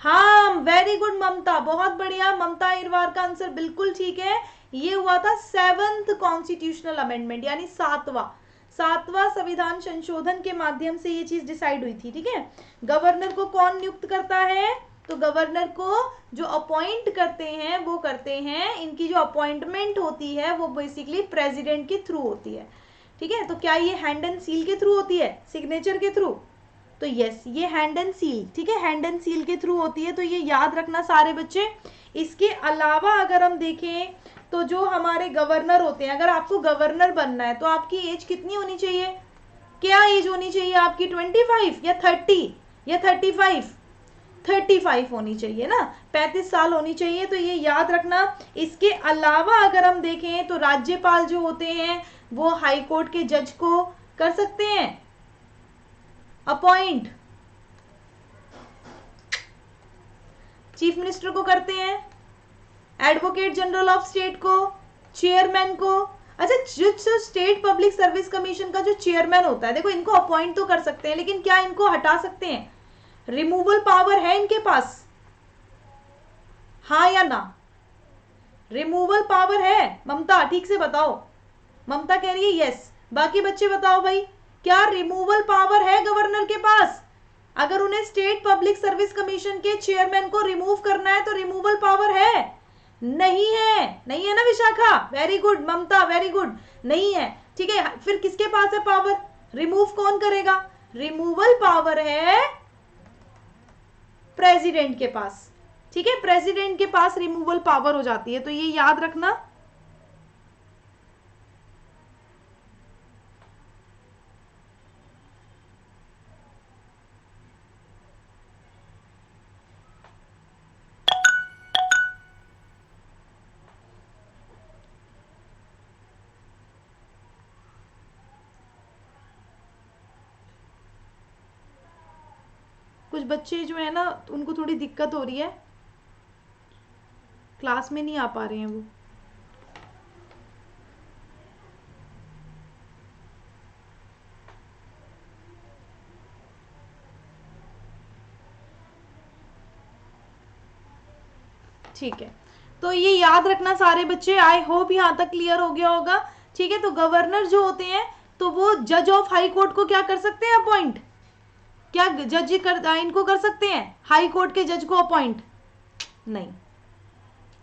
हाँ, वेरी गुड ममता, बहुत बढ़िया, ममता इरवार का आंसर बिल्कुल ठीक है। ये हुआ था 7th कॉन्स्टिट्यूशनल अमेंडमेंट, यानी 7वां संविधान संशोधन के माध्यम से ये चीज डिसाइड हुई थी, ठीक है। गवर्नर को कौन नियुक्त करता है? तो गवर्नर को जो अपॉइंट करते हैं वो करते हैं, इनकी जो अपॉइंटमेंट होती है वो बेसिकली प्रेसिडेंट के थ्रू होती है, ठीक है। तो क्या ये हैंड एंड सील के थ्रू होती है, सिग्नेचर के थ्रू? तो यस, ये हैंड एंड सील, ठीक है, हैंड एंड सील के थ्रू होती है। तो ये याद रखना सारे बच्चे। इसके अलावा अगर हम देखें तो जो हमारे गवर्नर होते हैं, अगर आपको गवर्नर बनना है तो आपकी एज कितनी होनी चाहिए? क्या एज होनी चाहिए आपकी? 25 या 30 या 35? 35 होनी चाहिए ना, 35 साल होनी चाहिए। तो ये याद रखना। इसके अलावा अगर हम देखें तो राज्यपाल जो होते हैं वो हाई कोर्ट के जज को कर सकते हैं अपॉइंट, चीफ मिनिस्टर को करते हैं, एडवोकेट जनरल ऑफ स्टेट को, चेयरमैन को। अच्छा, जो स्टेट पब्लिक सर्विस कमीशन का जो चेयरमैन होता है, देखो इनको अपॉइंट तो कर सकते हैं, लेकिन क्या इनको हटा सकते हैं? रिमूवल पावर है इनके पास, हाँ या ना? रिमूवल पावर है? ममता ठीक से बताओ। ममता कह रही है यस, बाकी बच्चे बताओ भाई, क्या रिमूवल पावर है गवर्नर के पास? अगर उन्हें स्टेट पब्लिक सर्विस कमीशन के चेयरमैन को रिमूव करना है तो रिमूवल पावर है? नहीं है, नहीं है ना विशाखा? वेरी गुड ममता, वेरी गुड, नहीं है, ठीक है। फिर किसके पास है पावर? रिमूव कौन करेगा? रिमूवल पावर है प्रेसिडेंट के पास, ठीक है, प्रेसिडेंट के पास रिमूवल पावर हो जाती है। तो ये याद रखना। कुछ बच्चे जो है ना उनको थोड़ी दिक्कत हो रही है, क्लास में नहीं आ पा रहे हैं वो। ठीक है, तो ये याद रखना सारे बच्चे। आई होप यहाँ तक क्लियर हो गया होगा, ठीक है। तो गवर्नर जो होते हैं तो वो जज ऑफ हाई कोर्ट को क्या कर सकते हैं अपॉइंट? क्या जज इनको कर सकते हैं हाई कोर्ट के जज को अपॉइंट? नहीं,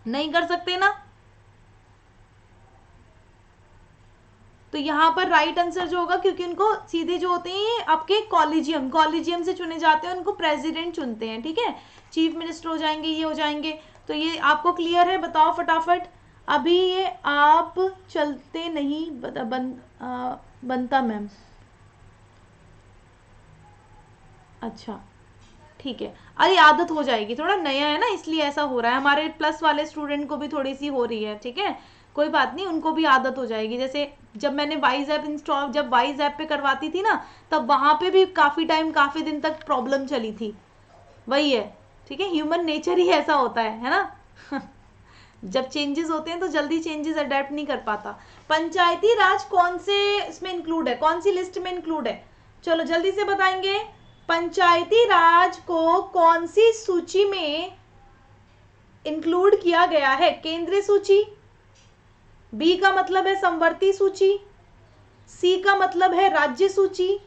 नहीं कर सकते ना। तो यहां पर राइट आंसर जो होगा, क्योंकि उनको सीधे जो होते हैं आपके कॉलेजियम से चुने जाते हैं, उनको प्रेसिडेंट चुनते हैं, ठीक है। चीफ मिनिस्टर हो जाएंगे, ये हो जाएंगे। तो ये आपको क्लियर है? बताओ फटाफट। अभी ये आप चलते नहीं बनता मैम, अच्छा ठीक है। अरे आदत हो जाएगी, थोड़ा नया है ना इसलिए ऐसा हो रहा है। हमारे प्लस वाले स्टूडेंट को भी थोड़ी सी हो रही है, ठीक है, कोई बात नहीं, उनको भी आदत हो जाएगी। जैसे जब मैंने वाइज ऐप इंस्टॉल, जब वाइज ऐप पे करवाती थी ना, तब वहां पे भी काफी टाइम, काफी दिन तक प्रॉब्लम चली थी। वही है, ठीक है, ह्यूमन नेचर ही ऐसा होता है ना। जब चेंजेस होते हैं तो जल्दी चेंजेस अडेप्ट नहीं कर पाता। पंचायती राज कौन से इसमें इंक्लूड है, कौन सी लिस्ट में इंक्लूड है? चलो जल्दी से बताएंगे। पंचायती राज को कौन सी सूची में इंक्लूड किया गया है? केंद्रीय सूची, बी का मतलब है समवर्ती सूची, सी का मतलब है राज्य सूची,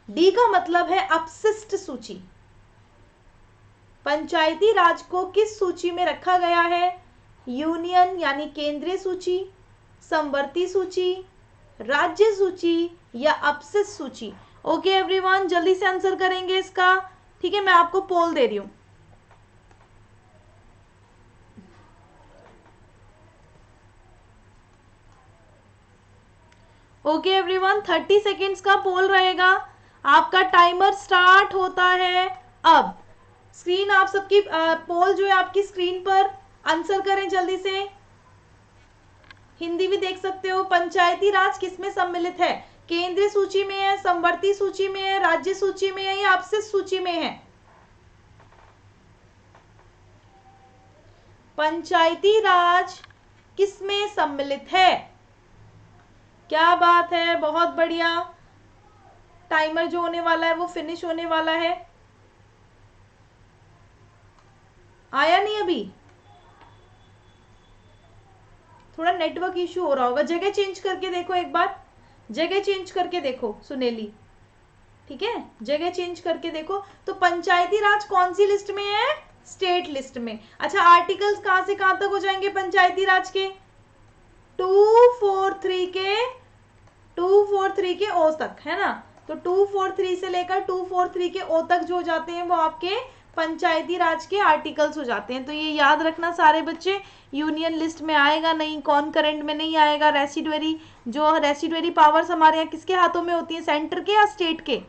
डी का मतलब है अपशिष्ट सूची। पंचायती राज को किस सूची में रखा गया है? यूनियन यानी केंद्रीय सूची, समवर्ती सूची, राज्य सूची या अपशिष्ट सूची? ओके एवरीवन, जल्दी से आंसर करेंगे इसका, ठीक है। मैं आपको पोल दे रही हूं। ओके एवरीवन, 30 सेकेंड्स का पोल रहेगा। आपका टाइमर स्टार्ट होता है अब। स्क्रीन आप सबकी, पोल जो है आपकी स्क्रीन पर, आंसर करें जल्दी से। हिंदी भी देख सकते हो। पंचायती राज किसमें सम्मिलित है? केंद्रीय सूची में है, समवर्ती सूची में है, राज्य सूची में है या अपशिष्ट सूची में है? पंचायती राज किसमें सम्मिलित है? क्या बात है, बहुत बढ़िया। टाइमर जो होने वाला है वो फिनिश होने वाला है। आया नहीं अभी? थोड़ा नेटवर्क इश्यू हो रहा होगा। जगह चेंज करके देखो एक बार, जगह चेंज करके देखो सुनेली, ठीक है, जगह चेंज करके देखो। तो पंचायती राज कौन सी लिस्ट में है? स्टेट लिस्ट में। अच्छा, आर्टिकल्स कहां से कहां तक हो जाएंगे पंचायती राज के? 243 के ओ तक, है ना। तो 243 से लेकर 243 के ओ तक जो जाते हैं वो आपके पंचायती राज के आर्टिकल्स हो जाते हैं। तो ये याद रखना सारे बच्चे, यूनियन लिस्ट में आएगा नहीं, कॉन्करेंट में नहीं आएगा। रेसिडुअरी, जो रेसिडुअरी पावर्स हमारे यहाँ किसके हाथों में होती है? सेंटर के या स्टेट के?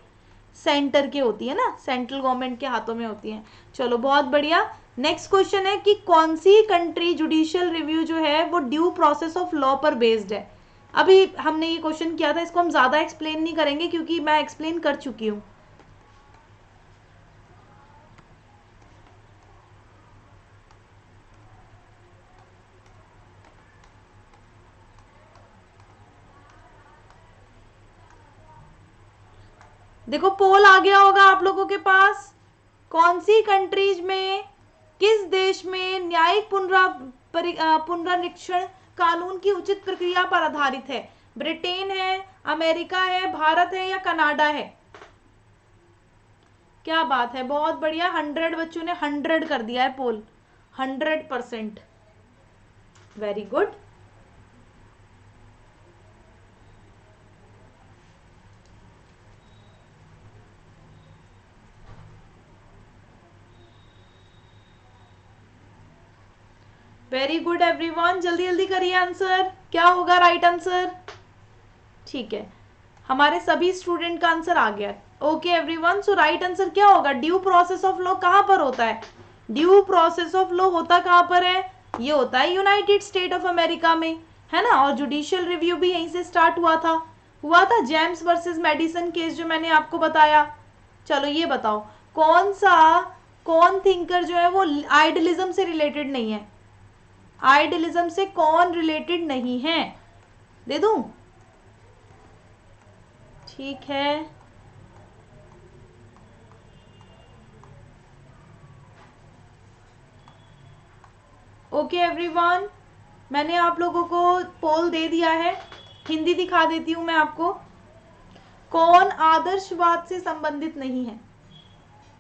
सेंटर के होती है ना, सेंट्रल गवर्नमेंट के हाथों में होती है। चलो बहुत बढ़िया। नेक्स्ट क्वेश्चन है कि कौन सी कंट्री जुडिशियल रिव्यू जो है वो ड्यू प्रोसेस ऑफ लॉ पर बेस्ड है? अभी हमने ये क्वेश्चन किया था, इसको हम ज्यादा एक्सप्लेन नहीं करेंगे क्योंकि मैं एक्सप्लेन कर चुकी हूँ। देखो पोल आ गया होगा आप लोगों के पास। कौन सी कंट्रीज में, किस देश में न्यायिक पुनरीक्षण कानून की उचित प्रक्रिया पर आधारित है? ब्रिटेन है, अमेरिका है, भारत है या कनाडा है? क्या बात है, बहुत बढ़िया। 100 बच्चों ने 100 कर दिया है पोल, 100%। Very good. Very good everyone, जल्दी जल्दी करिए आंसर। क्या होगा राइट आंसर? ठीक है, हमारे सभी स्टूडेंट का आंसर आ गया। ओके एवरीवन, सो राइट आंसर क्या होगा? ड्यू प्रोसेस ऑफ लॉ कहां पर होता है? ड्यू प्रोसेस ऑफ लॉ होता कहां पर है? ये होता है यूनाइटेड स्टेट ऑफ अमेरिका में, है ना। और जुडिशियल रिव्यू भी यहीं से स्टार्ट हुआ था जेम्स वर्सेस मेडिसन केस जो मैंने आपको बताया। चलो ये बताओ, कौन थिंकर जो है वो आइडलिज्म से रिलेटेड नहीं है? आइडलिज्म से कौन रिलेटेड नहीं है? दे दूं? ठीक है, ओके एवरीवन, मैंने आप लोगों को पोल दे दिया है। हिंदी दिखा देती हूं मैं आपको। कौन आदर्शवाद से संबंधित नहीं है?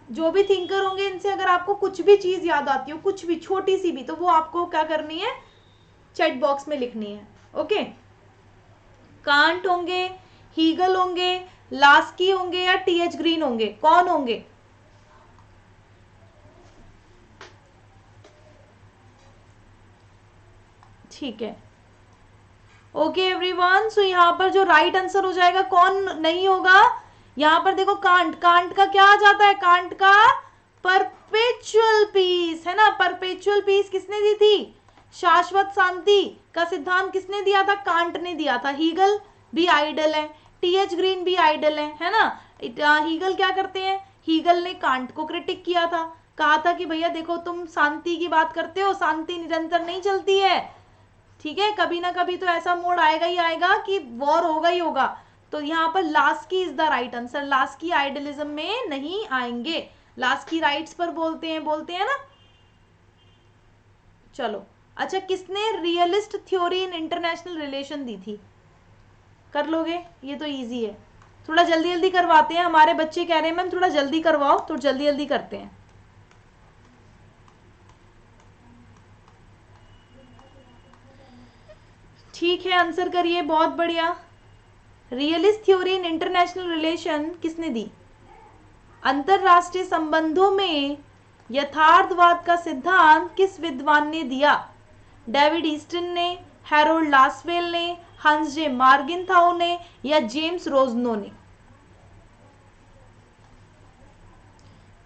जो भी थिंकर होंगे इनसे अगर आपको कुछ भी चीज याद आती हो, कुछ भी छोटी सी भी, तो वो आपको क्या करनी है? चैट बॉक्स में लिखनी है। ओके, कांट होंगे, हीगल होंगे, लास्की होंगे या टीएच ग्रीन होंगे? कौन होंगे? ठीक है, ओके एवरीवन, सो यहाँ पर जो राइट आंसर हो जाएगा, कौन नहीं होगा? यहाँ पर देखो, कांट का क्या आ जाता है? कांट का परपेचुअल पीस, है ना। परपेचुअल पीस किसने दी थी? शाश्वत शांति का सिद्धांत किसने दिया था? कांट ने दिया था। हीगल भी आइडल है, टीएच ग्रीन भी आइडल है ना। हीगल क्या करते हैं, हीगल ने कांट को क्रिटिक किया था, कहा था कि भैया देखो तुम शांति की बात करते हो, शांति निरंतर नहीं चलती है, ठीक है, कभी ना कभी तो ऐसा मोड आएगा ही आएगा कि वॉर होगा ही होगा। तो यहाँ पर Laski is the right answer, Laski idealism में नहीं आएंगे, लास्की राइट्स पर बोलते हैं ना। चलो अच्छा, किसने realist theory in international relation दी थी, कर लोगे, ये तो इजी है, थोड़ा जल्दी जल्दी करवाते हैं, हमारे बच्चे कह रहे हैं मैम थोड़ा जल्दी करवाओ, तो जल्दी जल्दी करते हैं। ठीक है, आंसर करिए, बहुत बढ़िया। Realist theory in international relation किसने दी, अंतरराष्ट्रीय संबंधों में यथार्थवाद का सिद्धांत किस विद्वान ने दिया, डेविड ईस्टन ने, हैरोल्ड लासवेल ने, हंस जे मार्गिनथाउ ने, या जेम्स रोजनो ने।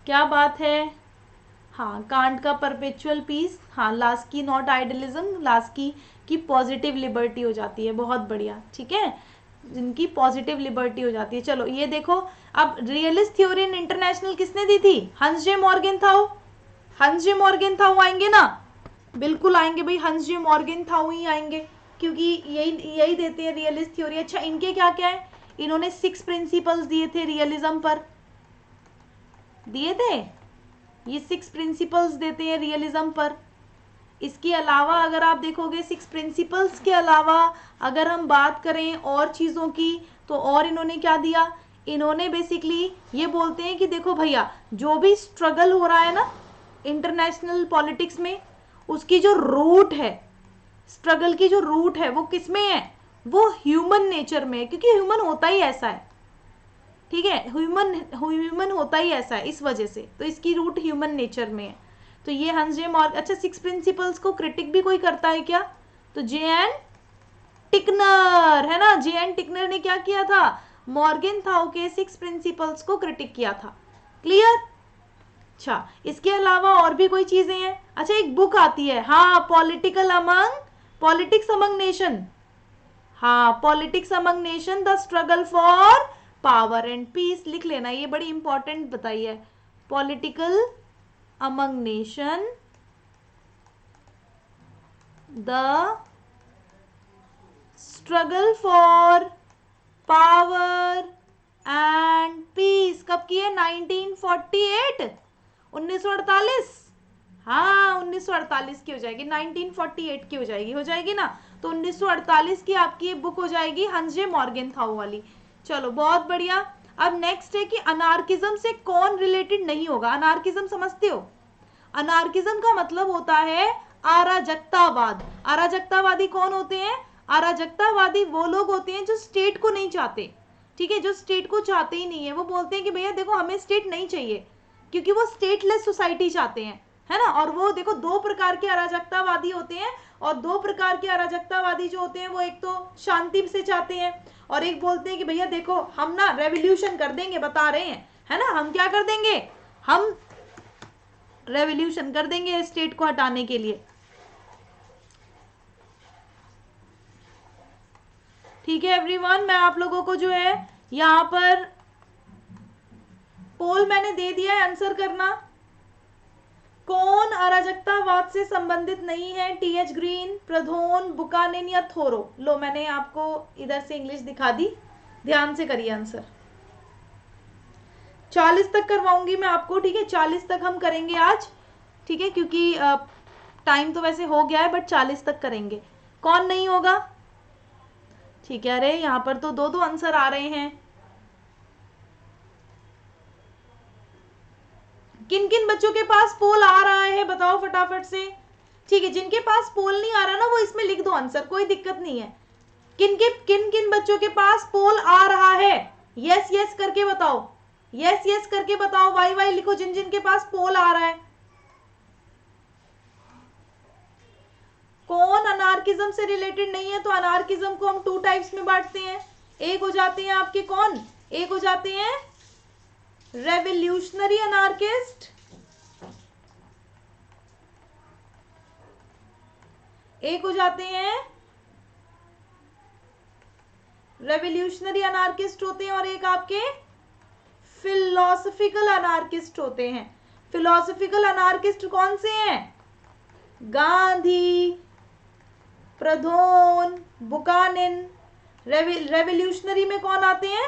क्या बात है, हाँ, कांट का परपेचुअल पीस, हाँ, लास्की नॉट आइडलिज्म, लास्की की पॉजिटिव लिबर्टी हो जाती है, बहुत बढ़िया, ठीक है, जिनकी पॉजिटिव लिबर्टी हो जाती है। चलो ये देखो, अब रियलिस्ट थ्योरी इन इंटरनेशनल किसने दी थी, हंस जे मॉर्गेनथाउ, हंस जे मॉर्गेनथाउ आएंगे ना, बिल्कुल आएंगे भाई, हंस जे मॉर्गेनथाउ ही आएंगे, क्योंकि यही देते हैं रियलिस्ट थ्योरी। अच्छा, इनके क्या क्या है, इन्होंने 6 प्रिंसिपल्स दिए थे रियलिज्म पर, दिए थे, ये 6 प्रिंसिपल्स देते हैं रियलिज्म पर। इसके अलावा अगर आप देखोगे 6 प्रिंसिपल्स के अलावा अगर हम बात करें और चीज़ों की, तो और इन्होंने क्या दिया, इन्होंने बेसिकली ये बोलते हैं कि देखो भैया, जो भी स्ट्रगल हो रहा है ना इंटरनेशनल पॉलिटिक्स में, उसकी जो रूट है, स्ट्रगल की जो रूट है वो किस में है, वो ह्यूमन नेचर में है, क्योंकि ह्यूमन होता ही ऐसा है, ठीक है, ह्यूमन होता ही ऐसा है, इस वजह से तो इसकी रूट ह्यूमन नेचर में है। तो ये हंस जे मॉर्गन, अच्छा 6 प्रिंसिपल्स को क्रिटिक भी कोई करता है क्या, तो जे एन टिकनर है ना, जे एन टिकनर ने क्या किया था, मॉर्गेनथाउ के 6 प्रिंसिपल्स को क्रिटिक किया था, क्लियर। अच्छा, इसके अलावा और भी कोई चीजें हैं, अच्छा एक बुक आती है, हाँ, पॉलिटिक्स अमंग नेशन, हाँ, politics among nation the struggle for power and peace, लिख लेना, ये बड़ी इंपॉर्टेंट बताई है, political among nation the struggle for power and peace, कब की है, 1948, 1948, हाँ 1948 की हो जाएगी, 1948 की हो जाएगी ना, तो 1948 की आपकी ये बुक हो जाएगी, हंस जे मॉर्गेनथाउ वाली। चलो बहुत बढ़िया। अब नेक्स्ट है कि अनार्किज्म से कौन रिलेटेड नहीं होगा, अनार्किज्म समझते हो, अनार्किज्म का मतलब होता है अराजकतावाद, अराजकतावादी कौन होते हैं, अराजकतावादी वो लोग होते हैं जो स्टेट को नहीं चाहते, ठीक है, जो स्टेट को चाहते ही नहीं है, वो बोलते हैं कि भैया देखो हमें स्टेट नहीं चाहिए, क्योंकि वो स्टेटलेस सोसाइटी चाहते हैं, है ना। और वो देखो 2 प्रकार के अराजकतावादी होते हैं, और 2 प्रकार के अराजकतावादी जो होते हैं वो एक तो शांति से चाहते हैं, और एक बोलते हैं कि भैया देखो हम ना रेवोल्यूशन कर देंगे, बता रहे हैं, है ना, हम क्या कर देंगे, हम रेवोल्यूशन कर देंगे स्टेट को हटाने के लिए, ठीक है एवरीवन। मैं आप लोगों को जो है यहाँ पर पोल मैंने दे दिया है, आंसर करना, कौन अराजकतावाद से संबंधित नहीं है, टीएच ग्रीन, प्रधोन, बुकानेन या थोरो। लो मैंने आपको इधर से इंग्लिश दिखा दी, ध्यान से करिए आंसर, 40 तक करवाऊंगी मैं आपको, ठीक है, 40 तक हम करेंगे आज, ठीक है, क्योंकि टाइम तो वैसे हो गया है, बट 40 तक करेंगे। कौन नहीं होगा, ठीक है, अरे यहाँ पर तो 2 आंसर आ रहे हैं, किन किन बच्चों के पास पोल आ रहा है बताओ फटाफट से, ठीक है, जिनके पास पोल नहीं आ रहा ना वो इसमें लिख दो आंसर, कोई दिक्कत नहीं है। किन किन बच्चों के पास पोल आ रहा है, यस यस करके बताओ, यस यस करके बताओ, वाई वाई लिखो जिन जिन के पास पोल आ रहा है। कौन अनार्किज्म से रिलेटेड नहीं है, तो अनार्किज्म को हम 2 टाइप्स में बांटते हैं, एक हो जाते हैं आपके कौन, एक हो जाते हैं रेवोल्यूशनरी अनार्किस्ट, एक हो जाते हैं रेवोल्यूशनरी अनार्किस्ट होते हैं और एक आपके फिलोसफिकल अनार्किस्ट होते हैं। फिलोसफिकल अनार्किस्ट कौन से हैं? गांधी, प्रधोन, बुकानिन। रेवोल्यूशनरी में कौन आते हैं?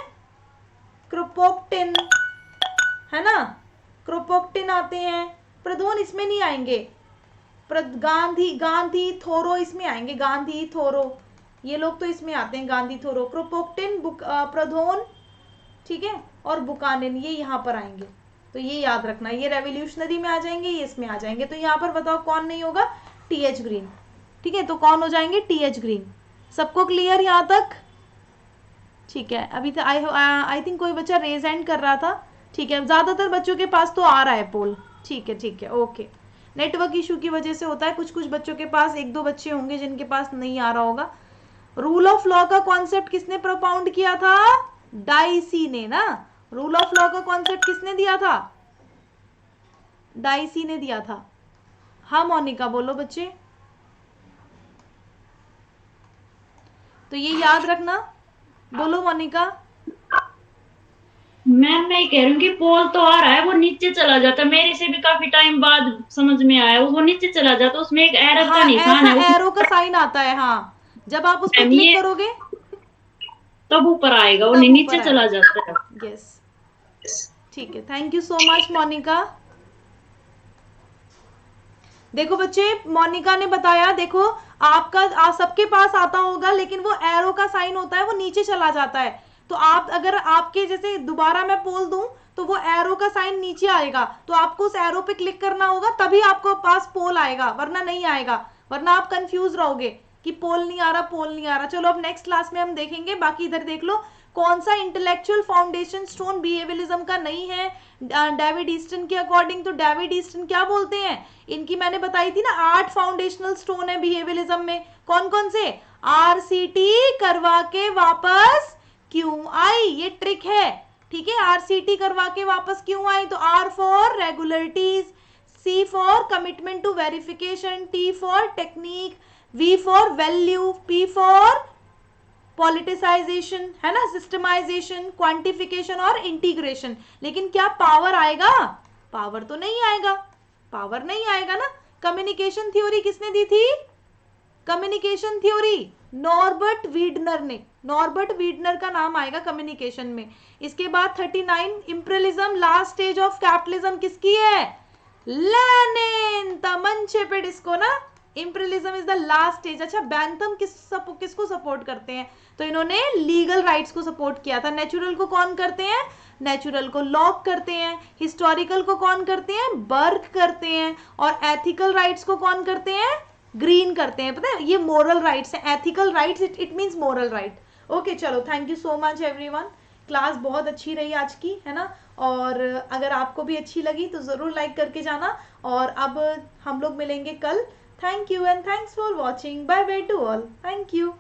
क्रोपोक्टिन, है ना, क्रोपोक्टिन आते हैं। प्रधोन इसमें नहीं आएंगे। गांधी थोरो इसमें आएंगे, गांधी थोरो, ये लोग तो इसमें आते हैं, गांधी थोरो, क्रोपोक्टिन, प्रधोन, ठीक है, और बुकानिन ये यहाँ पर आएंगे। तो ये याद रखना, ये रेवोल्यूशनरी में आ जाएंगे, ये इसमें आ जाएंगे। तो यहाँ पर बताओ कौन नहीं होगा? टीएच ग्रीन, ठीक है, तो कौन हो जाएंगे? TH green. सबको क्लियर यहाँ तक? ठीक है, अभी तो आई थिंक कोई बच्चा रेज हैंड कर रहा था, ठीक है, ज्यादातर बच्चों के पास तो आ रहा है पोल, ठीक है, ओके। नेटवर्क इशू की वजह से होता है, कुछ कुछ बच्चों के पास, एक दो बच्चे होंगे जिनके पास नहीं आ रहा होगा। रूल ऑफ लॉ का कॉन्सेप्ट किसने प्रोपाउंड किया था? डाइसी ने ना। रूल ऑफ लॉ का कॉन्सेप्ट किसने दिया था? डाइसी ने दिया था। हाँ मोनिका बोलो बच्चे। तो ये याद रखना, बोलो मोनिका। मैम मैं कह रही हूँ कि पोल तो आ रहा है, वो नीचे चला जाता, मेरे से भी काफी टाइम बाद समझ में आया, वो नीचे चला जाता, उसमें एक एरर का निशान है, एरो का साइन आता है, हाँ, जब आप उस पर क्लिक करोगे तब ऊपर आएगा, वो नीचे चला जाता है। यस, ठीक है, thank you so much Monica. देखो बच्चे, मोनिका ने बताया, देखो आपका सबके पास आता होगा, लेकिन वो एरो का साइन होता है, वो नीचे चला जाता है। तो आप अगर आपके जैसे दोबारा मैं पोल दूं तो वो एरो का साइन नीचे आएगा, तो आपको उस एरो पे क्लिक करना होगा, तभी आपको पास पोल आएगा, वरना नहीं आएगा, वरना आप कंफ्यूज रहोगे कि पोल नहीं आ रहा, पोल नहीं आ रहा। चलो अब नेक्स्ट क्लास में हम देखेंगे। बाकी इधर देख लो कौन सा इंटेलेक्चुअल फाउंडेशन स्टोन बिहेवियरिज्म का नहीं है डेविड ईस्टन के अकॉर्डिंग। तो डेविड ईस्टन क्या बोलते हैं, इनकी मैंने बताई थी ना 8 फाउंडेशनल स्टोन है बिहेवियरिज्म में। कौन कौन से? आरसीटी करवा के वापस क्यों आई, ये ट्रिक है, ठीक है। आरसीटी करवा के वापस क्यों आई? तो R for regularities, C for commitment to verification, T for technique, V for value, P for politicization, है ना, सिस्टमाइजेशन, क्वांटिफिकेशन और इंटीग्रेशन। लेकिन क्या पावर आएगा? पावर तो नहीं आएगा, पावर नहीं आएगा ना। कम्युनिकेशन थ्योरी किसने दी थी? कम्युनिकेशन थ्योरी नॉर्बर्ट वीडनर ने, नॉर्बर्ट वीडनर का नाम आएगा कम्युनिकेशन में। इसके बाद 39 imperialism, last stage of capitalism किसकी है? लेनिन, तमंचे पे डिस्को ना। Imperialism is the last stage. अच्छा, बैंथम किसको सपोर्ट करते हैं? तो इन्होंने लीगल राइट्स को सपोर्ट किया था। नेचुरल को कौन करते हैं? नेचुरल को लॉक करते हैं। हिस्टोरिकल को कौन करते हैं? बर्क करते हैं। और एथिकल राइट्स को कौन करते हैं? ग्रीन करते हैं। पता है, ये मोरल राइट्स है। Ethical rights it means moral right. Okay, चलो, thank you so much everyone. Class बहुत अच्छी रही आज की, है ना। और अगर आपको भी अच्छी लगी तो ज़रूर लाइक करके जाना। और अब हम लोग मिलेंगे कल। Thank you and thanks for watching. Bye bye to all. Thank you.